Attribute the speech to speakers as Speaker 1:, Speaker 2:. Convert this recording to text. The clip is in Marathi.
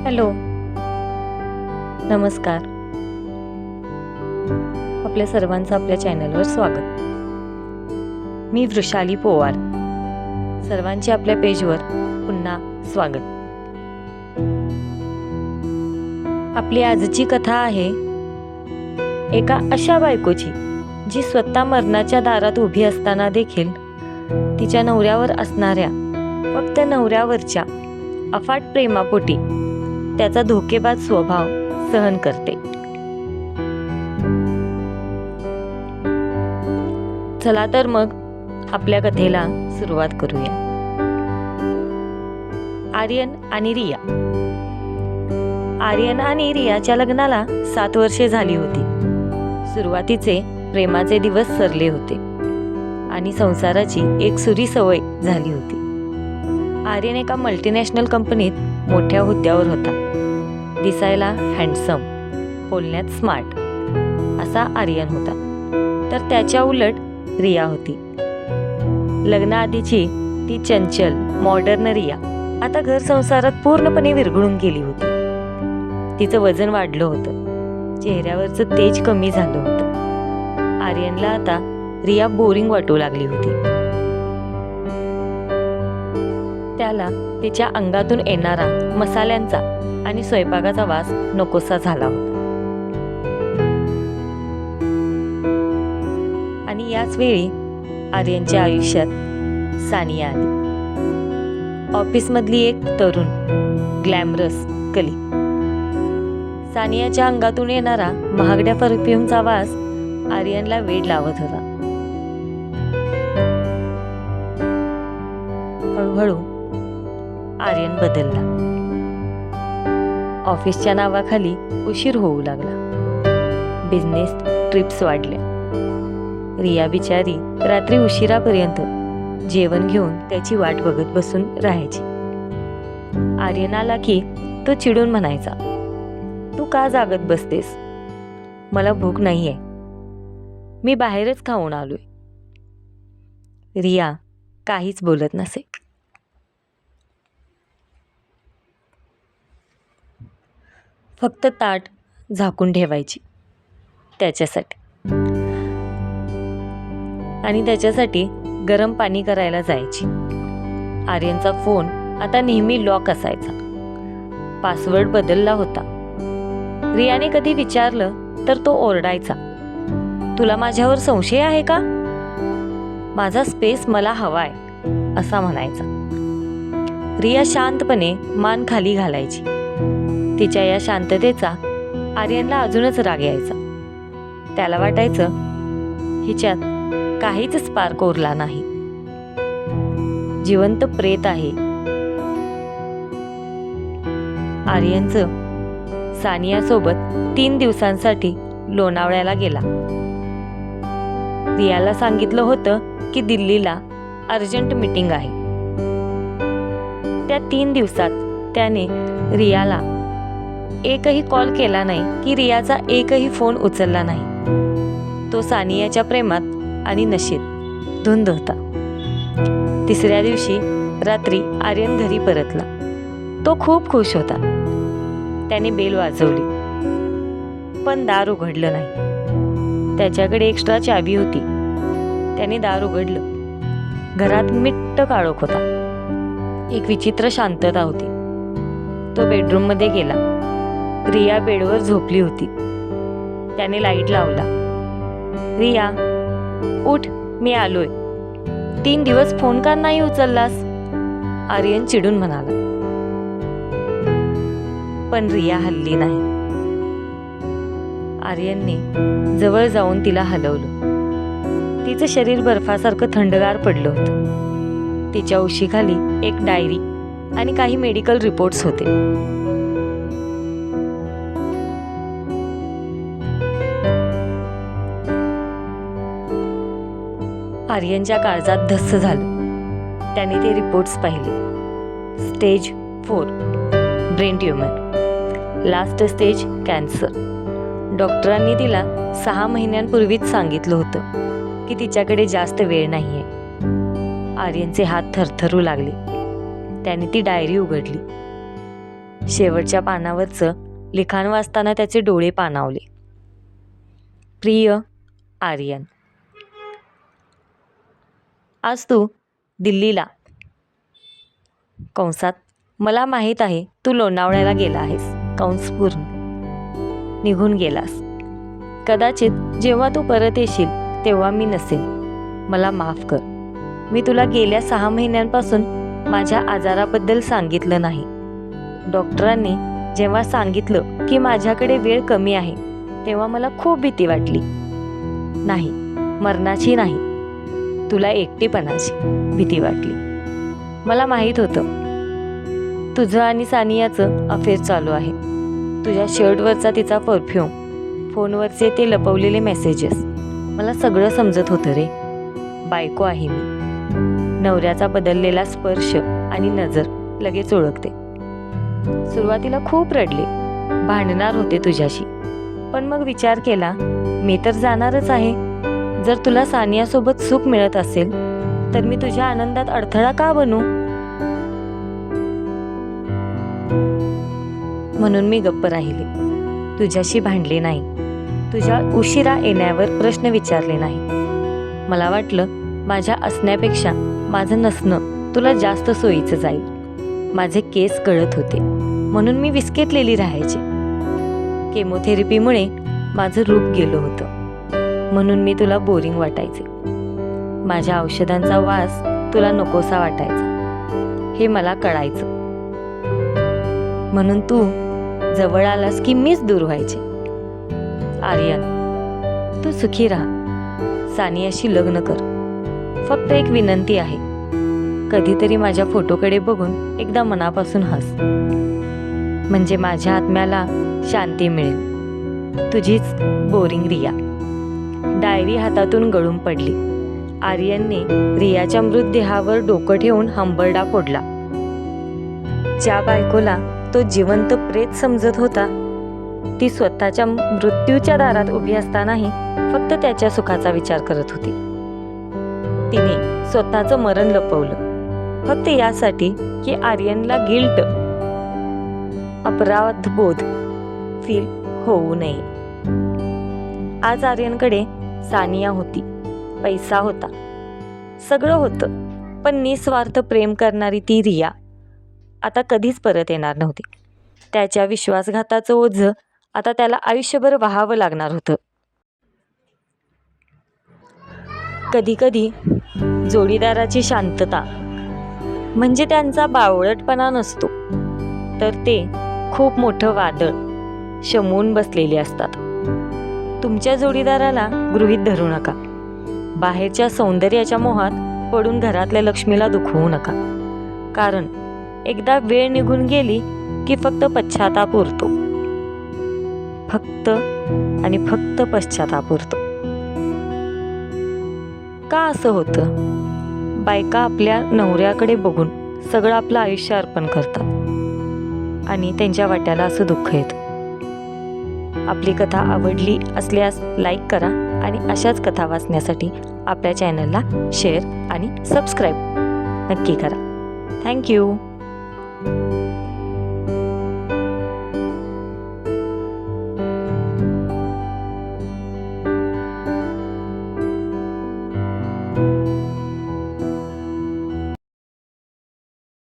Speaker 1: हॅलो, नमस्कार. आपल्या सर्वांचं आपल्या चॅनलवर स्वागत. मी वृषाली पोवार. सर्वांचे आपल्या पेजवर पुन्हा स्वागत. आपली आजची कथा आहे एका अशा बायकोची जी स्वतः मरणाच्या दारात उभी असताना देखील तिच्या नवऱ्यावर असणाऱ्या फक्त नवऱ्यावरच्या अफाट प्रेमापोटी त्याचा धोकेबाज स्वभाव सहन करते. चला तर मग आपल्या कथेला सुरुवात करूया. आर्यन आणि रिया. आर्यन आणि रियाच्या लग्नाला 7 वर्षे झाली होती. सुरुवातीचे प्रेमाचे दिवस सरले होते आणि संसाराची एकसुरी सवय झाली होती. आर्यन एका मल्टीनॅशनल कंपनीत मोठ्या हुद्द्यावर होता. दिसायला हँडसम, बोलण्यात स्मार्ट असा आर्यन होता. तर त्याच्या उलट रिया होती. लग्नाआधीची ती चंचल मॉडर्न रिया आता घर संसारात पूर्णपणे विरघळून गेली होती. तिचं वजन वाढलं होतं, चेहऱ्यावरचं तेज कमी झालं होतं. आर्यनला आता रिया बोरिंग वाटू लागली होती. त्याला तिच्या अंगातून येणारा मसाल्यांचा आणि स्वयंपाकाचा वास नकोसा झाला होता. आणि याच वेळी आर्यनच्या आयुष्यात सानिया आली. ऑफिसमधली एक तरुण ग्लॅमरस कली. सानियाच्या अंगातून येणारा महागड्या परफ्यूमचा वास आर्यनला वेड लावत होता. हळूहळू आर्यन बदलला. ऑफिसच्या नावाखाली उशीर होऊ लागला. बिझनेस ट्रिप्स वाढल्या. रिया बिचारी रात्री उशिरापर्यंत जेवण घेऊन त्याची वाट बघत बसून राहायची. आर्यन आला की तो चिडून म्हणायचा, "तू का जागत बसतेस? मला भूक नाहीये. मी बाहेरच खाऊन आलोय." रिया काहीच बोलत नसे. फक्त ताट झाकून ठेवायची त्याच्यासाठी. आणि त्याच्यासाठी गरम पाणी करायला जायची. आर्यनचा फोन आता नेहमी लॉक असायचा. पासवर्ड बदलला होता. रियाने कधी विचारलं तर तो ओरडायचा, "तुला माझ्यावर संशय आहे का? माझा स्पेस मला हवाय," असा म्हणायचा. रिया शांतपणे मान खाली घालायची. तिच्या या शांततेचा आर्यनला अजूनच राग यायचा. त्याला वाटायचं हिच्यात काहीच स्पार्क उरला नाही. जिवंत प्रेत आहे. आर्यनचं सानियासोबत 3 दिवसांसाठी लोणावळ्याला गेला. रियाला सांगितलं होतं की दिल्लीला अर्जंट मीटिंग आहे. त्या 3 दिवसात त्याने रियाला एकही कॉल केला नाही की रियाचा एकही फोन उचलला नाही. तो सानियाच्या प्रेमात आणि नशेत धुंद होता. 3ऱ्या दिवशी रात्री आर्यन घरी परतला. तो खूप खुश होता. त्याने बेल वाजवली पण दार उघडलं नाही. त्याच्याकडे एक्स्ट्रा चावी होती. त्याने दार उघडलं. घरात मिट्ट काळोख होता. एक विचित्र शांतता होती. तो बेडरूममध्ये गेला. रिया बेडवर झोपली होती. त्याने लाईट लावला. "रिया, उठ, मी आलोय. 3 दिवस फोन का नाही उचललास?" आर्यन चिडून म्हणाला. पण रिया हलली नाही. आर्यनने जवळ जाऊन तिला हलवलं. तिचं शरीर बर्फासारखं थंडगार पडलं होतं. तिच्या उशीखाली एक डायरी आणि काही मेडिकल रिपोर्ट्स होते. आर्यनच्या काळजात धस्स झालं. त्याने ते रिपोर्ट्स पाहिले. Stage 4 brain tumour. Last stage cancer. डॉक्टरांनी तिला 6 महिन्यांपूर्वीच सांगितलं होतं की तिच्याकडे जास्त वेळ नाहीये. आर्यनचे हात थरथरू लागले. त्याने ती डायरी उघडली. शेवटच्या पानावरचं लिखाण वाचताना त्याचे डोळे पाणावले. प्रिय आर्यन, आज तू दिल्लीला कंसात मला माहीत आहे तू लोणावळ्याला गेला आहेस कंस पूर्ण निघून गेलास. कदाचित जेव्हा तू परत येशील तेव्हा मी नसेल. मला माफ कर. मी तुला गेल्या 6 महिन्यांपासून माझ्या आजाराबद्दल सांगितलं नाही. डॉक्टरांनी जेव्हा सांगितलं की माझ्याकडे वेळ कमी आहे तेव्हा मला खूप भीती वाटली. नाही, मरणाची नाही, तुला एकटेपणाची भीती वाटली. मला माहीत होतं तुझं आणि सानियाचं अफेअर चालू आहे. तुझ्या शर्टवरचा तिचा परफ्यूम, फोनवरचे ते लपवलेले मेसेजेस, मला सगळं समजत होतं रे. बायको आहे मी. नवऱ्याचा बदललेला स्पर्श आणि नजर लगेच ओळखते. सुरुवातीला खूप रडले, भांडणार होते तुझ्याशी, पण मग विचार केला मी तर जाणारच आहे. जर तुला सानियासोबत सुख मिळत असेल तर मी तुझ्या आनंदात अडथळा का बनू? म्हणून मी गप्प राहिले. तुझ्याशी भांडले नाही, तुझ्या उशिरा येण्यावर प्रश्न विचारले नाही. मला वाटलं माझ्या असण्यापेक्षा माझं नसणं तुला जास्त सोयीचं जाईल. माझे केस गळत होते म्हणून मी विस्केटलेली राहायचे. केमोथेरपीमुळे माझं रूप गेलं होतं म्हणून मी तुला बोरिंग वाटायचे. माझ्या औषधांचा वास तुला नकोसा वाटायचा हे मला कळायचं. म्हणून तू जवळ आलास की मीच दूर व्हायचे. आर्यन, तू सुखी राहा. सानियाशी लग्न कर. फक्त एक विनंती आहे, कधीतरी माझ्या फोटोकडे बघून एकदा मनापासून हस, म्हणजे माझ्या आत्म्याला शांती मिळेल. तुझीच बोरिंग रिया. डायरी हातातून गळून पडली. आर्यनने रियाच्या मृतदेहावर डोकं ठेवून हंबरडा फोडला. ज्या बायकोला तो जिवंत प्रेत समजत होता ती स्वतःच्या मृत्यूच्या दारात उभी असतानाही फक्त त्याच्या सुखाचा विचार करत होती. तिने स्वतःचं मरण लपवलं फक्त यासाठी की आर्यनला गिल्ट, अपराधबोध फील होऊ नये. आज आर्यनकडे सानिया होती, पैसा होता, सगळं होतं, पण निस्वार्थ प्रेम करणारी ती रिया आता कधीच परत येणार नव्हती. त्याच्या विश्वासघाताचं ओझं आता त्याला आयुष्यभर वहावं लागणार होतं. कधीकधी जोडीदाराची शांतता म्हणजे त्यांचा बावळटपणा नसतो, तर ते खूप मोठं वादळ शमवून बसलेले असतात. तुमच्या जोडीदाराला गृहीत धरू नका. बाहेरच्या सौंदर्याच्या मोहात पडून घरातल्या लक्ष्मीला दुखवू नका, कारण एकदा वेळ निघून गेली की फक्त पश्चाताप उरतो. फक्त आणि फक्त पश्चाताप उरतो. का असं होतं? बायका आपल्या नवऱ्याकडे बघून सगळं आपलं आयुष्य अर्पण करतात आणि त्यांच्या वाट्याला असं दुःख येतं. आपली कथा आवडली असल्यास लाईक करा आणि अशाच कथा वाचण्यासाठी आपल्या चॅनलला शेअर आणि सबस्क्राईब नक्की करा. थँक्यू.